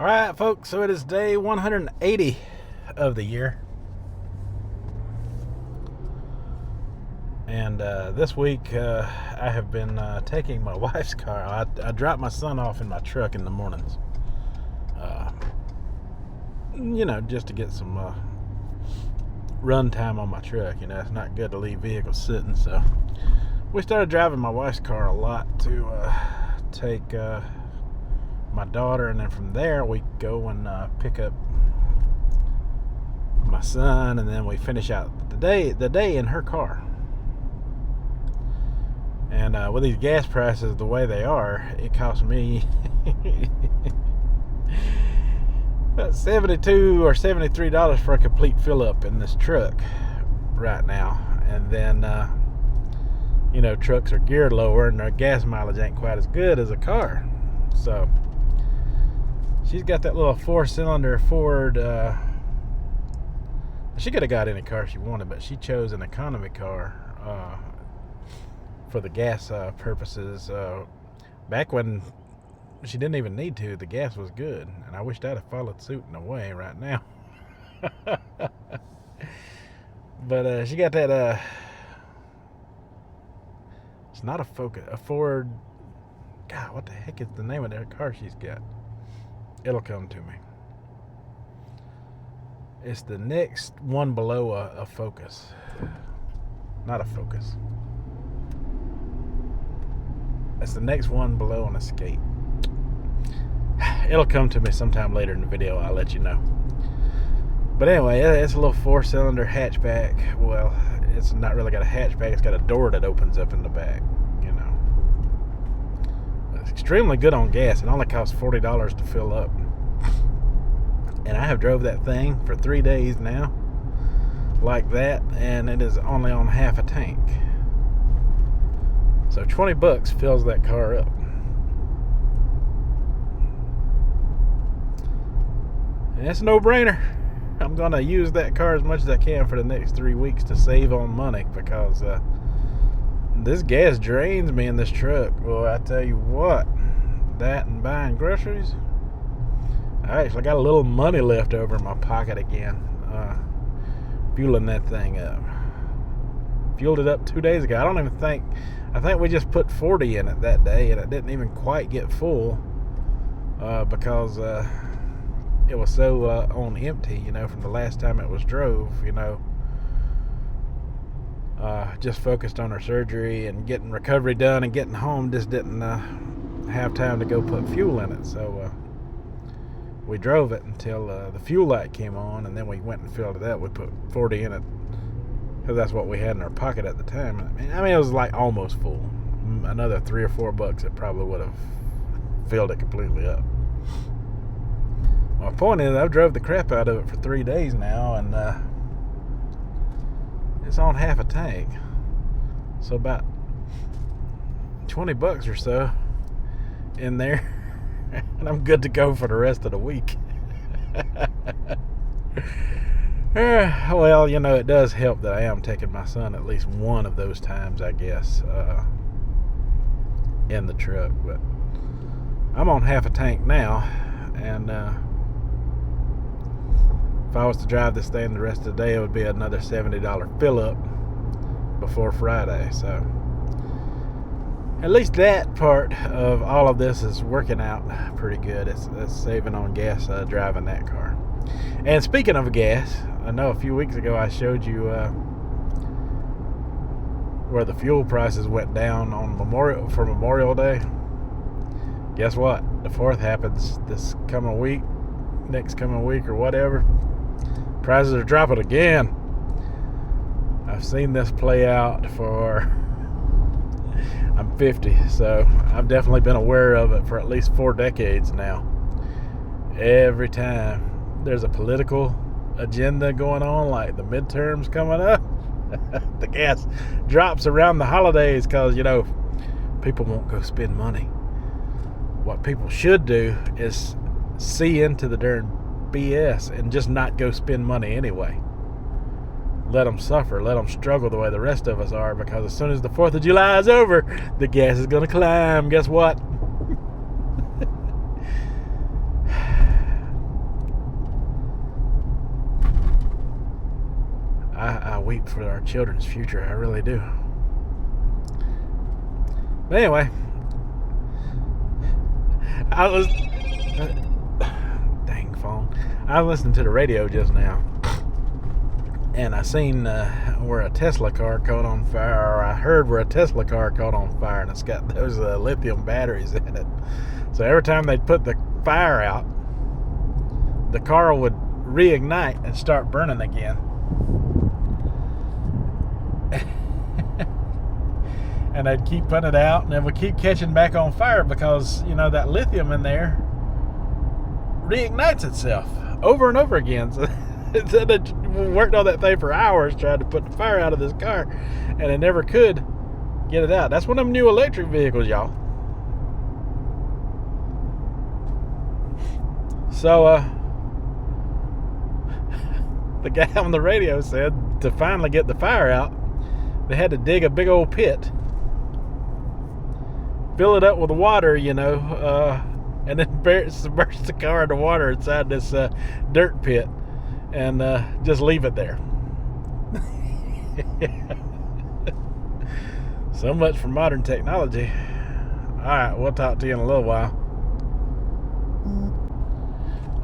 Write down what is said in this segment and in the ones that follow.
All right, folks, so it is day 180 of the year. And this week I have been taking my wife's car. I drop my son off in my truck in the mornings. Just to get some run time on my truck. It's not good to leave vehicles sitting. So we started driving my wife's car a lot to take my daughter, and then from there we go and pick up my son, and then we finish out the day in her car. And with these gas prices the way they are, it costs me about $72 or $73 for a complete fill up in this truck right now. And then trucks are geared lower and their gas mileage ain't quite as good as a car. So she's got that little 4-cylinder Ford. She could have got any car she wanted, but she chose an economy car for the gas purposes. Back when she didn't even need to, the gas was good, and I wished I'd have followed suit in a way right now. But she got that. It's not a Focus, a Ford. God, what the heck is the name of that car she's got? It'll come to me. It's the next one below a Focus. Not a Focus. It's the next one below an Escape. It'll come to me sometime later in the video. I'll let you know. But anyway, it's a little 4-cylinder hatchback. Well, it's not really got a hatchback. It's got a door that opens up in the back. It's extremely good on gas. It only costs $40 to fill up. And I have drove that thing for 3 days now, like that, and it is only on half a tank. So $20 fills that car up. And it's a no-brainer. I'm going to use that car as much as I can for the next 3 weeks to save on money, because this gas drains me in this truck. Well, I tell you what, that and buying groceries, I actually got a little money left over in my pocket again, fueling that thing up. Fueled it up 2 days ago. I think we just put 40 in it that day, and it didn't even quite get full because it was so on empty, from the last time it was drove, just focused on her surgery and getting recovery done and getting home. Just didn't have time to go put fuel in it. So we drove it until the fuel light came on, and then we went and filled it up. We put 40 in it because that's what we had in our pocket at the time. I mean, it was like almost full. Another $3 or $4, it probably would have filled it completely up. My point is, I've drove the crap out of it for 3 days now, and it's on half a tank. So about $20 or so in there, and I'm good to go for the rest of the week. Well, it does help that I am taking my son at least one of those times, I guess, in the truck. But I'm on half a tank now, and if I was to drive this thing the rest of the day, it would be another $70 fill up before Friday. So at least that part of all of this is working out pretty good. It's saving on gas driving that car. And speaking of gas, I know a few weeks ago I showed you where the fuel prices went down on Memorial Day. Guess what? The 4th happens this coming week, next coming week or whatever. Prices are dropping again. I've seen this play out I'm 50, so I've definitely been aware of it for at least 4 decades now. Every time there's a political agenda going on, like the midterms coming up, the gas drops around the holidays because, people won't go spend money. What people should do is see into the darn BS and just not go spend money anyway. Let them suffer, let them struggle the way the rest of us are, because as soon as the 4th of July is over, the gas is going to climb. Guess what? weep for our children's future. I really do. But anyway, I was dang phone. I was listening to the radio just now, and I seen where a Tesla car caught on fire, or I heard where a Tesla car caught on fire, and it's got those lithium batteries in it. So every time they'd put the fire out, the car would reignite and start burning again. And they'd keep putting it out, and it would keep catching back on fire because, you know, that lithium in there reignites itself over and over again. So they worked on that thing for hours trying to put the fire out of this car, and it never could get it out. That's one of them new electric vehicles, y'all. So, the guy on the radio said to finally get the fire out, they had to dig a big old pit, fill it up with water, you know, and then submerge the car in the water inside this dirt pit, and just leave it there. So much for modern technology. Alright, we'll talk to you in a little while.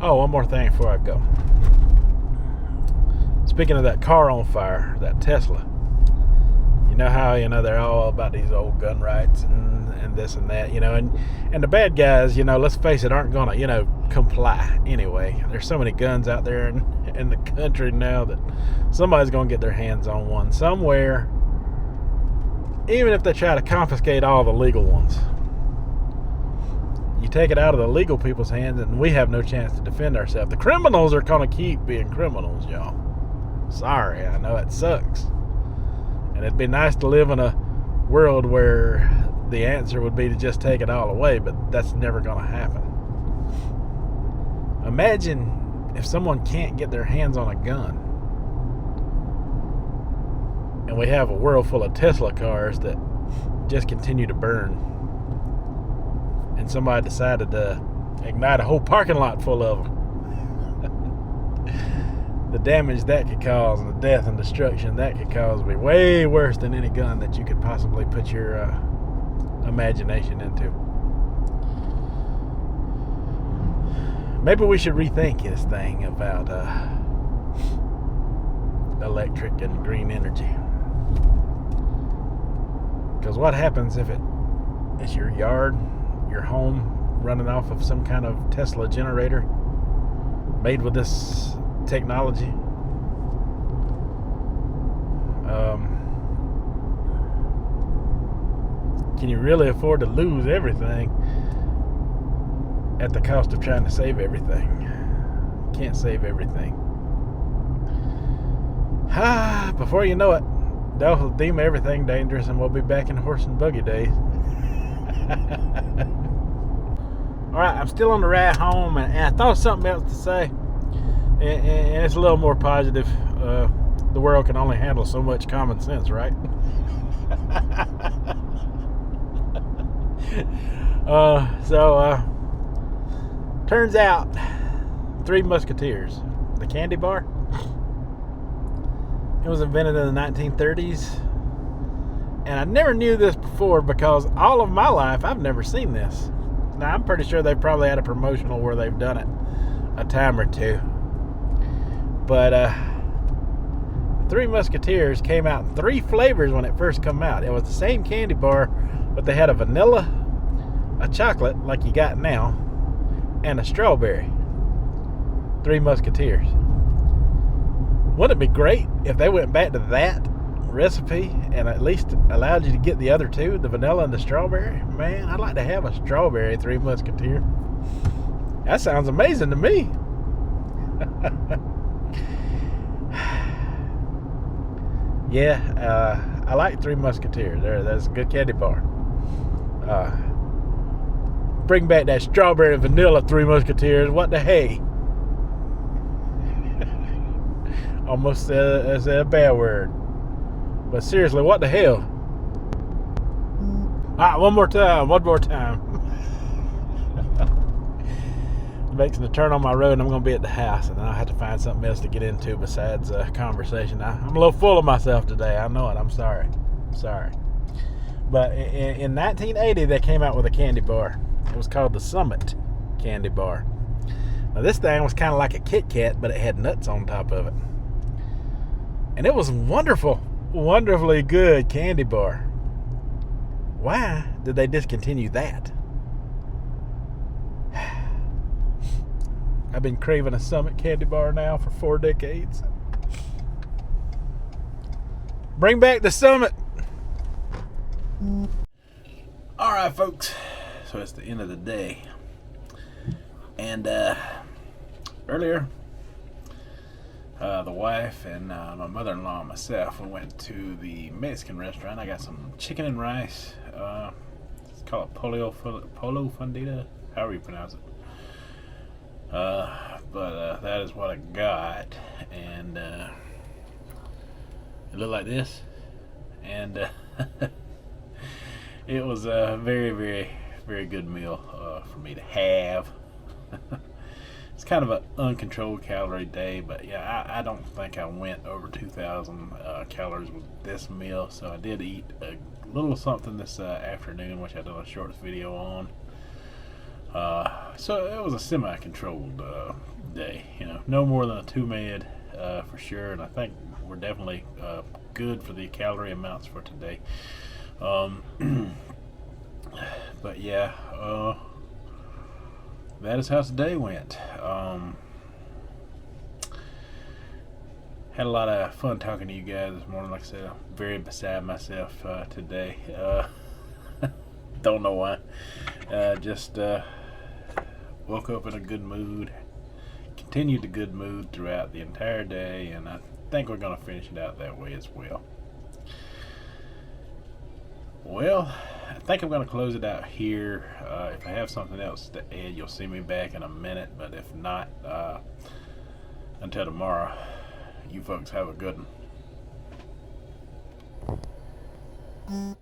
Oh, one more thing before I go. Speaking of that car on fire, that Tesla, you know how, you know, they're all about these old gun rights and this and that, you know, and the bad guys, you know, let's face it, aren't gonna, you know, comply anyway. There's so many guns out there in the country now that somebody's gonna get their hands on one somewhere, even if they try to confiscate all the legal ones. You take it out of the legal people's hands and we have no chance to defend ourselves. The criminals are gonna keep being criminals, y'all. Sorry, I know it sucks. And it'd be nice to live in a world where the answer would be to just take it all away, but that's never going to happen. Imagine if someone can't get their hands on a gun, and we have a world full of Tesla cars that just continue to burn, and somebody decided to ignite a whole parking lot full of them. The damage that could cause, and the death and destruction that could cause, would be way worse than any gun that you could possibly put your imagination into. Maybe we should rethink this thing about electric and green energy. Because what happens if it's your yard, your home, running off of some kind of Tesla generator made with this technology? Can you really afford to lose everything at the cost of trying to save everything? You can't save everything. Before you know it, they'll deem everything dangerous and we'll be back in horse and buggy days. Alright, I'm still on the ride home, and I thought of something else to say, and it's a little more positive. The world can only handle so much common sense, right? Turns out, Three Musketeers, the candy bar, it was invented in the 1930s, and I never knew this before because all of my life I've never seen this. Now, I'm pretty sure they've probably had a promotional where they've done it a time or two, but Three Musketeers came out in 3 flavors when it first came out. It was the same candy bar, but they had a vanilla, a chocolate like you got now, and a strawberry. Three Musketeers. Wouldn't it be great if they went back to that recipe and at least allowed you to get the other 2, the vanilla and the strawberry? Man, I'd like to have a strawberry Three Musketeer. That sounds amazing to me. Yeah, I like Three Musketeers. That's a good candy bar. Bring back that strawberry and vanilla Three Musketeers. What the hey? Almost said a bad word. But seriously, what the hell? Alright, one more time. Making a turn on my road, and I'm going to be at the house, and then I'll have to find something else to get into besides conversation. I'm a little full of myself today. I know it. I'm sorry. But in 1980, they came out with a candy bar. It was called the Summit candy bar. Now, this thing was kind of like a Kit Kat, but it had nuts on top of it. And it was wonderfully good candy bar. Why did they discontinue that? I've been craving a Summit candy bar now for 4 decades. Bring back the Summit. All right, folks. So it's the end of the day. And earlier, the wife and my mother-in-law and myself, we went to the Mexican restaurant. I got some chicken and rice. It's called Polo Fundita, however you pronounce it. But that is what I got, and it looked like this, and it was a very, very, very good meal for me to have. It's kind of an uncontrolled calorie day, but yeah, I don't think I went over 2,000 calories with this meal, so I did eat a little something this afternoon, which I done a short video on. So it was a semi-controlled day, no more than a 2 med for sure, and I think we're definitely good for the calorie amounts for today. But yeah, that is how today went. Had a lot of fun talking to you guys this morning. Like I said, I'm very beside myself today. Don't know why. Just woke up in a good mood. Continued the good mood throughout the entire day, and I think we're going to finish it out that way as well. Well, I think I'm going to close it out here. If I have something else to add, you'll see me back in a minute, but if not, until tomorrow, you folks have a good one.